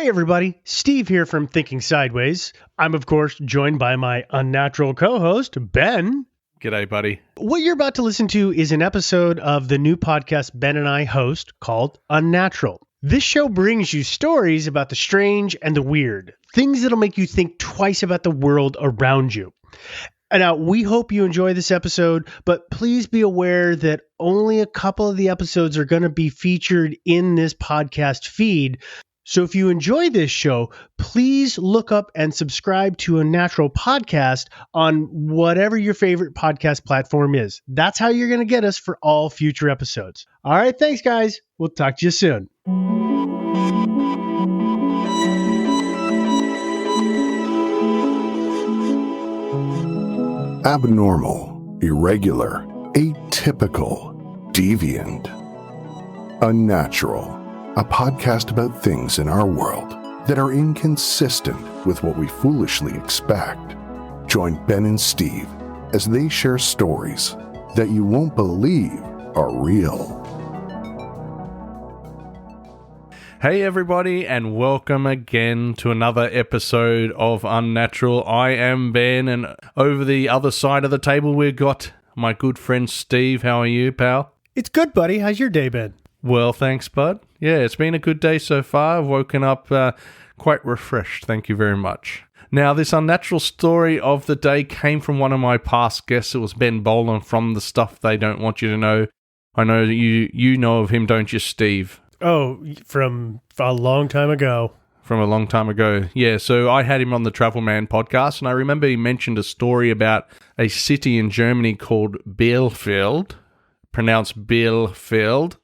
Hey everybody, Steve here from Thinking Sideways. I'm of course joined by my unnatural co-host, Ben. G'day, buddy. What you're about to listen to is an episode of the new podcast Ben and I host called Unnatural. This show brings you stories about the strange and the weird, things that'll make you think twice about the world around you. And now, we hope you enjoy this episode, but please be aware that only a couple of the episodes are going to be featured in this podcast feed. So if you enjoy this show, please look up and subscribe to Unnatural Podcast on whatever your favorite podcast platform is. That's how you're going to get us for all future episodes. All right, thanks, guys. We'll talk to you soon. Abnormal, irregular, atypical, deviant. Unnatural, a podcast about things in our world that are inconsistent with what we foolishly expect. Join Ben and Steve as they share stories that you won't believe are real. Hey, everybody, and welcome again to another episode of Unnatural. I am Ben, and over the other side of the table, we've got my good friend Steve. How are you, pal? It's good, buddy. How's your day been? Well, thanks, bud. Yeah, it's been a good day so far. I've woken up quite refreshed. Thank you very much. Now, this unnatural story of the day came from one of my past guests. It was Ben Boland from The Stuff They Don't Want You to Know. I know you know of him, don't you, Steve? Oh, from a long time ago. From a long time ago. Yeah, so I had him on the Travel Man podcast, and I remember he mentioned a story about a city in Germany called Bielefeld, pronounced Bielefeld.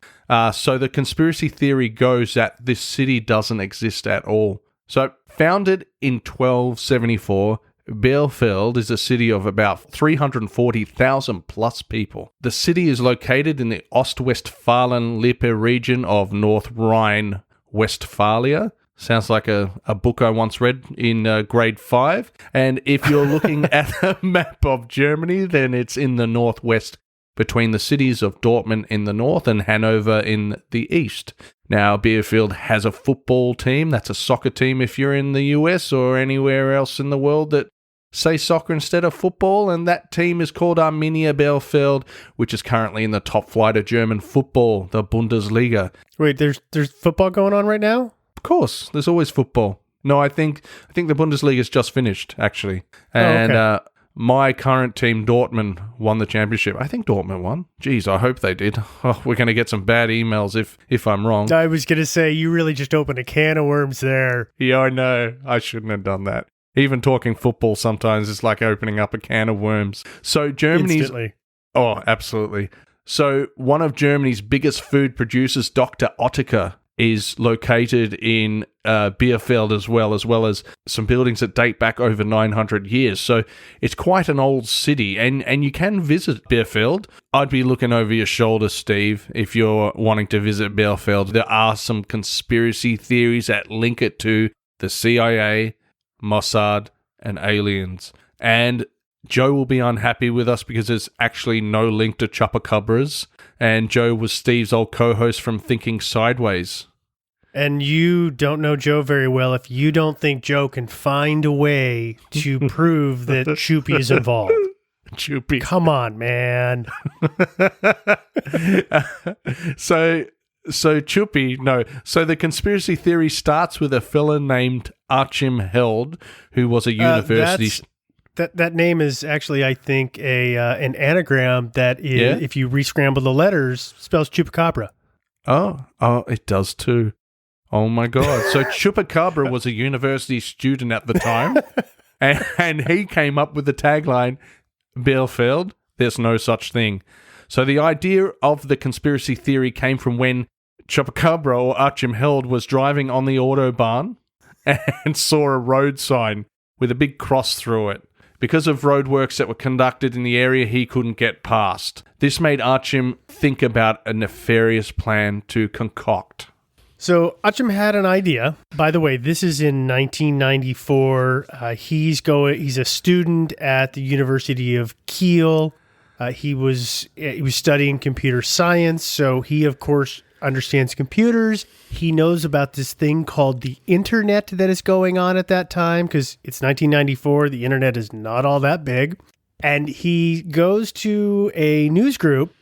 So the conspiracy theory goes that this city doesn't exist at all. So founded in 1274, Bielefeld is a city of about 340,000 plus people. The city is located in the Ostwestfalen-Lippe region of North Rhine-Westphalia. Sounds like a book I once read in grade 5. And if you're looking at a map of Germany, then it's in the northwest, between the cities of Dortmund in the north and Hanover in the east. Now, Bielefeld has a football team. That's a soccer team if you're in the US or anywhere else in the world that say soccer instead of football, and that team is called Arminia Bielefeld, which is currently in the top flight of German football, the Bundesliga. Wait, there's football going on right now? Of course, there's always football. No, I think the Bundesliga's just finished, actually. And okay. My current team, Dortmund, won the championship. I think Dortmund won. Jeez, I hope they did. Oh, we're going to get some bad emails if I'm wrong. I was going to say, you really just opened a can of worms there. Yeah, I know. I shouldn't have done that. Even talking football sometimes is like opening up a can of worms. So Germany's... Instantly. Oh, absolutely. So one of Germany's biggest food producers, Dr. Oetker, is located in Bielefeld as well as some buildings that date back over 900 years. So it's quite an old city, and you can visit Bielefeld. I'd be looking over your shoulder, Steve, if you're wanting to visit Bielefeld. There are some conspiracy theories that link it to the CIA, Mossad, and aliens. And Joe will be unhappy with us because there's actually no link to chupacabras. And Joe was Steve's old co-host from Thinking Sideways. And you don't know Joe very well if you don't think Joe can find a way to prove that Choopy is involved. Choopy. Come on, man. So Choopy, no. So the conspiracy theory starts with a fella named Achim Held, who was a university... That name is actually, I think, an anagram that is, if you re-scramble the letters, spells chupacabra. Oh, it does too. Oh my God. So Chupacabra was a university student at the time, and he came up with the tagline, Bielefeld, there's no such thing. So the idea of the conspiracy theory came from when Chupacabra, or Achim Held, was driving on the Autobahn and saw a road sign with a big cross through it. Because of roadworks that were conducted in the area, he couldn't get past. This made Achim think about a nefarious plan to concoct. So Achim had an idea. By the way, this is in 1994. He's a student at the University of Kiel. He was studying computer science, so he, of course, understands computers. He knows about this thing called the internet that is going on at that time because it's 1994. The internet is not all that big. And he goes to a news group,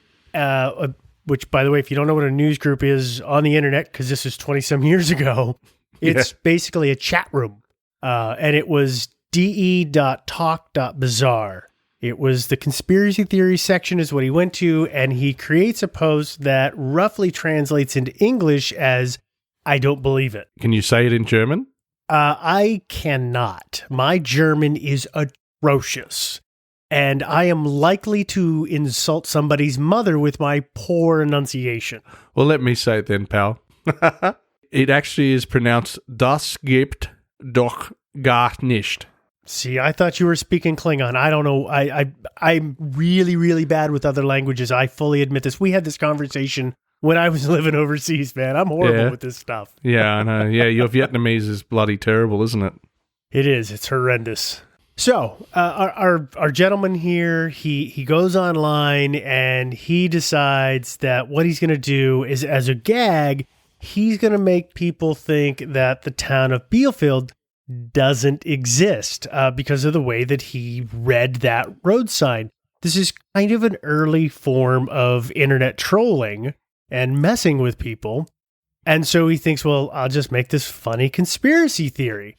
which, by the way, if you don't know what a news group is on the internet, because this is 20-some years ago, it's basically a chat room. And it was de.talk.bizarre. It was the conspiracy theory section is what he went to, and he creates a post that roughly translates into English as, I don't believe it. Can you say it in German? I cannot. My German is atrocious, and I am likely to insult somebody's mother with my poor enunciation. Well, let me say it then, pal. It actually is pronounced Das gibt doch gar nicht. See, I thought you were speaking Klingon. I don't know. I'm really, really bad with other languages. I fully admit this. We had this conversation when I was living overseas, man. I'm horrible with this stuff. Yeah, I know. Yeah, your Vietnamese is bloody terrible, isn't it? It is. It's horrendous. So, our gentleman here, he goes online and he decides that what he's going to do is, as a gag, he's going to make people think that the town of Bielefeld doesn't exist because of the way that he read that road sign. This is kind of an early form of internet trolling and messing with people. And so he thinks, well, I'll just make this funny conspiracy theory.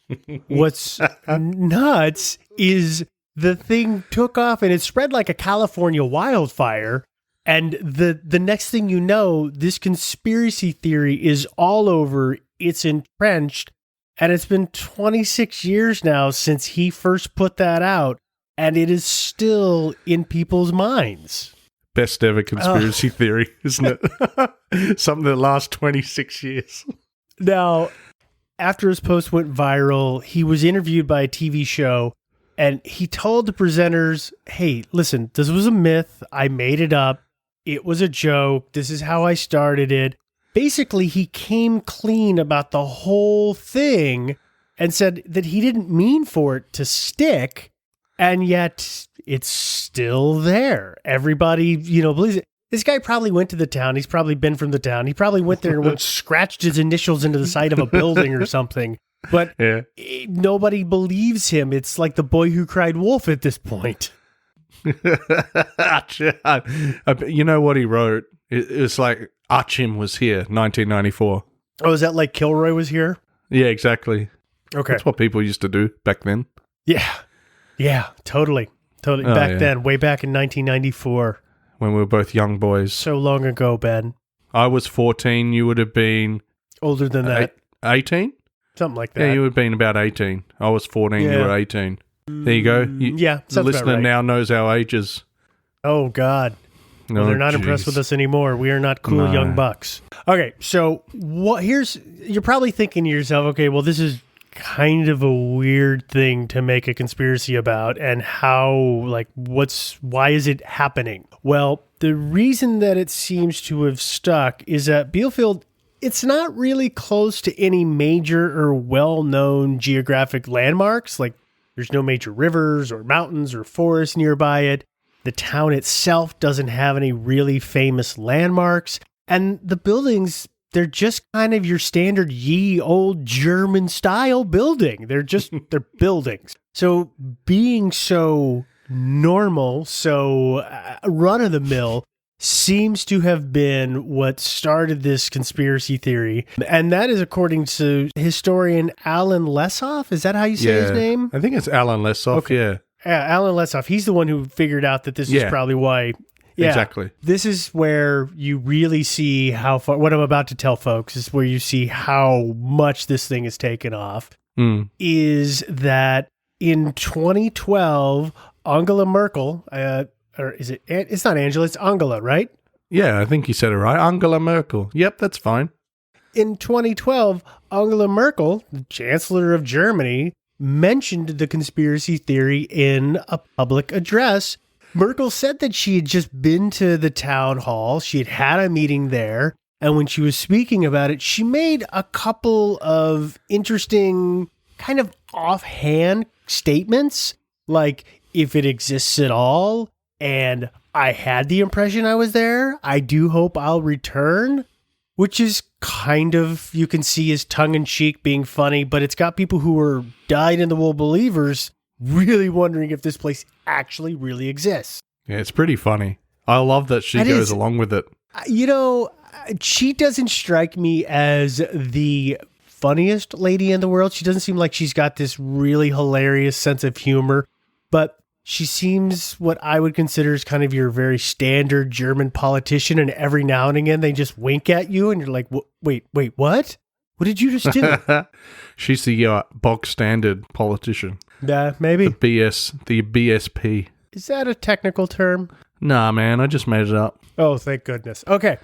What's nuts is the thing took off and it spread like a California wildfire. And the next thing you know, this conspiracy theory is all over. It's entrenched. And it's been 26 years now since he first put that out, and it is still in people's minds. Best ever conspiracy theory, isn't it? Something that lasts 26 years. Now, after his post went viral, he was interviewed by a TV show, and he told the presenters, hey, listen, this was a myth. I made it up. It was a joke. This is how I started it. Basically, he came clean about the whole thing and said that he didn't mean for it to stick, and yet it's still there. Everybody, believes it. This guy probably went to the town. He's probably been from the town. He probably went there and scratched his initials into the side of a building or something. But nobody believes him. It's like the boy who cried wolf at this point. You know what he wrote? It's like Achim was here, 1994. Oh, is that like Kilroy was here? Yeah, exactly. Okay. That's what people used to do back then. Yeah, totally. Back then, way back in 1994. When we were both young boys. So long ago, Ben. I was 14. You would have been... older than that. 18? Something like that. Yeah, you would have been about 18. I was 14. You were 18. There you go. The listener now knows our ages. Oh, God. Well, they're not impressed with us anymore. We are not cool young bucks. Okay, so you're probably thinking to yourself, okay, well, this is kind of a weird thing to make a conspiracy about, and why is it happening? Well, the reason that it seems to have stuck is that Bielefeld, it's not really close to any major or well-known geographic landmarks. Like, there's no major rivers or mountains or forests nearby it. The town itself doesn't have any really famous landmarks. And the buildings, they're just kind of your standard ye old German style building. They're buildings. So being so normal, so run of the mill, seems to have been what started this conspiracy theory. And that is according to historian Alan Leshoff. Is that how you say his name? I think it's Alan Leshoff, okay. Yeah, Alan Leshoff. He's the one who figured out that this is probably why. Yeah, exactly. This is where you really see how far, what I'm about to tell folks is where you see how much this thing has taken off. Is that in 2012, Angela Merkel, or is it, it's not Angela, it's Angela, right? Yeah, I think you said it right. Angela Merkel. Yep, that's fine. In 2012, Angela Merkel, the Chancellor of Germany, mentioned the conspiracy theory in a public address. Merkel said that she had just been to the town hall. She had had a meeting there. And when she was speaking about it, she made a couple of interesting kind of offhand statements, like if it exists at all. And I had the impression I was there. I do hope I'll return. which is kind of, you can see as tongue-in-cheek being funny, but it's got people who are dyed-in-the-wool believers really wondering if this place actually really exists. Yeah, it's pretty funny. I love that she goes along with it. You know, she doesn't strike me as the funniest lady in the world. She doesn't seem like she's got this really hilarious sense of humor, but she seems what I would consider as kind of your very standard German politician, and every now and again they just wink at you and you're like, wait, what? What did you just do? She's the bog standard politician. Yeah, maybe. The BSP. Is that a technical term? Nah, man, I just made it up. Oh, thank goodness. Okay.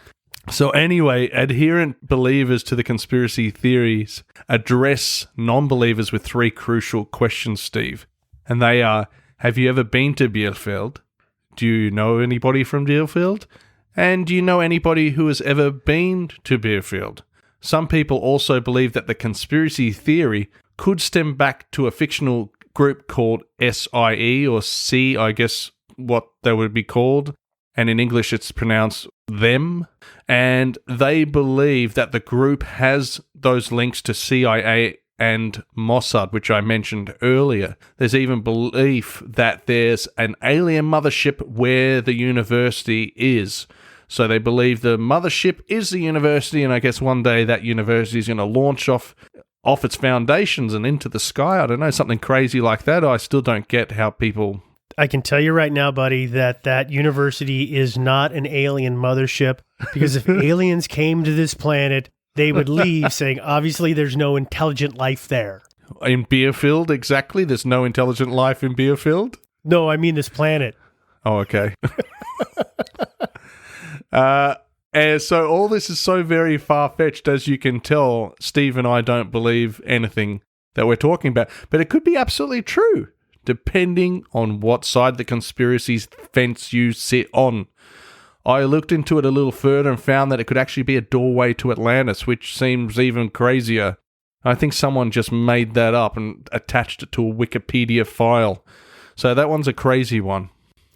So anyway, adherent believers to the conspiracy theories address non-believers with 3 crucial questions, Steve. And they are, have you ever been to Bielefeld? Do you know anybody from Bielefeld? And do you know anybody who has ever been to Bielefeld? Some people also believe that the conspiracy theory could stem back to a fictional group called SIE or C, I guess what they would be called. And in English it's pronounced them. And they believe that the group has those links to CIA and Mossad, which I mentioned earlier. There's even belief that there's an alien mothership where the university is. So they believe the mothership is the university, and I guess one day that university is going to launch off its foundations and into the sky. I don't know, something crazy like that. I still don't get how people... I can tell you right now, buddy, that university is not an alien mothership, because if aliens came to this planet, they would leave saying, obviously, there's no intelligent life there. In Bielefeld, exactly? There's no intelligent life in Bielefeld? No, I mean this planet. Oh, okay. And so all this is so very far-fetched, as you can tell. Steve and I don't believe anything that we're talking about. But it could be absolutely true, depending on what side the conspiracy's fence you sit on. I looked into it a little further and found that it could actually be a doorway to Atlantis, which seems even crazier. I think someone just made that up and attached it to a Wikipedia file. So that one's a crazy one.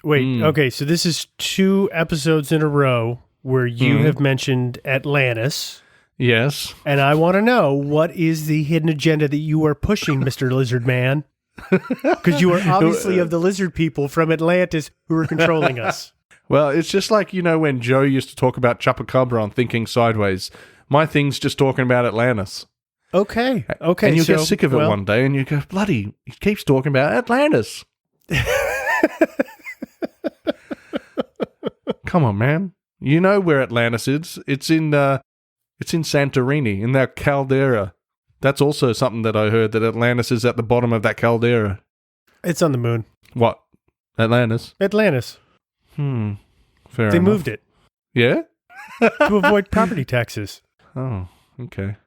Wait, okay, so this is 2 episodes in a row where you have mentioned Atlantis. Yes. And I want to know, what is the hidden agenda that you are pushing, Mr. Lizard Man? Because you are obviously of the lizard people from Atlantis who are controlling us. Well, it's just like, you know, when Joe used to talk about Chupacabra on Thinking Sideways. My thing's just talking about Atlantis. Okay. And you'll get sick of it one day and you go, bloody, he keeps talking about Atlantis. Come on, man. You know where Atlantis is. It's in Santorini, in that caldera. That's also something that I heard, that Atlantis is at the bottom of that caldera. It's on the moon. What? Atlantis? Fair enough. They moved it. Yeah? To avoid property taxes. Oh, okay.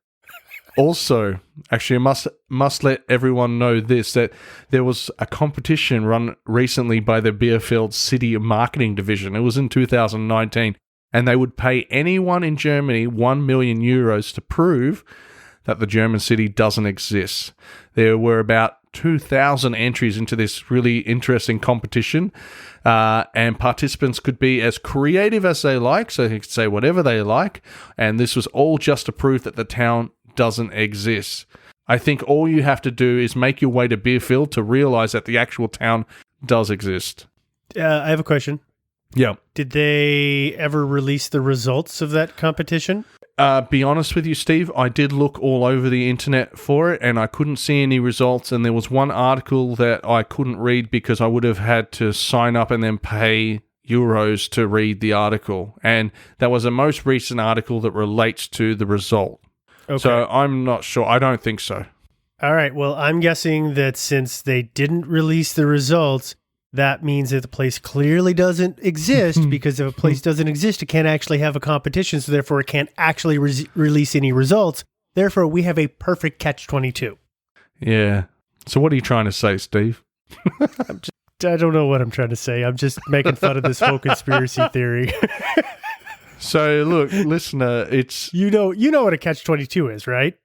Also, actually, I must let everyone know this, that there was a competition run recently by the Bielefeld City Marketing Division. It was in 2019, and they would pay anyone in Germany 1 million euros to prove that the German city doesn't exist. There were about 2,000 entries into this really interesting competition, and participants could be as creative as they like, so they could say whatever they like, and this was all just to prove that the town doesn't exist. I think all you have to do is make your way to Bielefeld to realize that the actual town does exist. I have a question. Yeah. Did they ever release the results of that competition? Be honest with you, Steve, I did look all over the internet for it and I couldn't see any results, and there was one article that I couldn't read because I would have had to sign up and then pay euros to read the article, and that was the most recent article that relates to the result. Okay. So I'm not sure. I don't think so. All right. Well, I'm guessing that since they didn't release the results, that means that the place clearly doesn't exist, because if a place doesn't exist, it can't actually have a competition, so therefore it can't actually release any results. Therefore, we have a perfect catch-22. Yeah. So what are you trying to say, Steve? I don't know what I'm trying to say. I'm just making fun of this whole conspiracy theory. So, look, listener, it's... You know what a catch-22 is, right?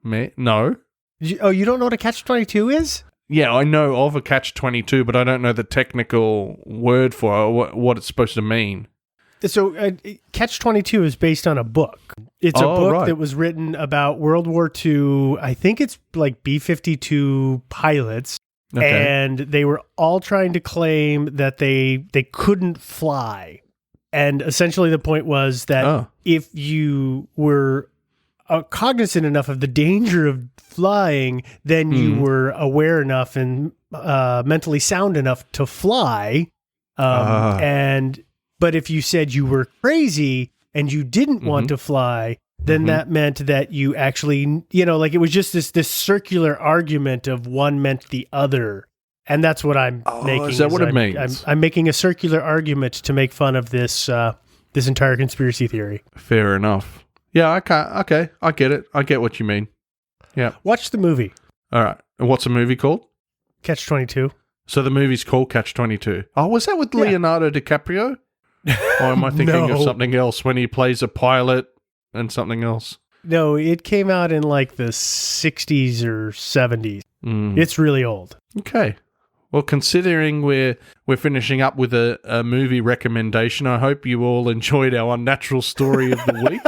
No. You don't know what a catch-22 is? Yeah, I know of a catch-22, but I don't know the technical word for it, or what it's supposed to mean. So Catch-22 is based on a book. It's a book right. that was written about World War II. I think it's like B-52 pilots. Okay. And they were all trying to claim that they couldn't fly. And essentially the point was that if you were cognizant enough of the danger of flying, then you were aware enough and mentally sound enough to fly. But if you said you were crazy and you didn't want to fly, then that meant that you actually, like it was just this circular argument of one meant the other. And that's what I'm making. Is that what it means? I'm making a circular argument to make fun of this this entire conspiracy theory. Fair enough. Yeah, I get it. I get what you mean. Yeah. Watch the movie. All right. And what's the movie called? Catch-22. So the movie's called Catch-22. Oh, was that with Leonardo DiCaprio? Or am I thinking of something else when he plays a pilot and something else? No, it came out in like the 60s or 70s. It's really old. Okay. Well, considering we're finishing up with a movie recommendation, I hope you all enjoyed our Unnatural story of the week.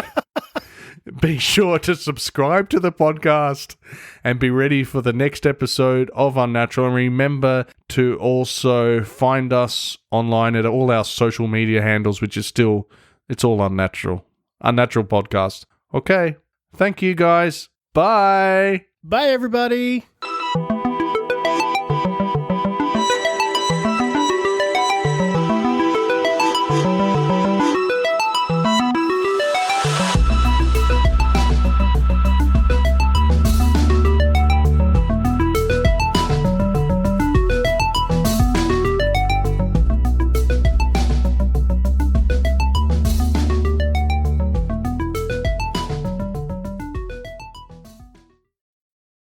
Be sure to subscribe to the podcast and be ready for the next episode of Unnatural. And remember to also find us online at all our social media handles, which is still, it's all Unnatural. Unnatural Podcast. Okay. Thank you, guys. Bye. Bye, everybody.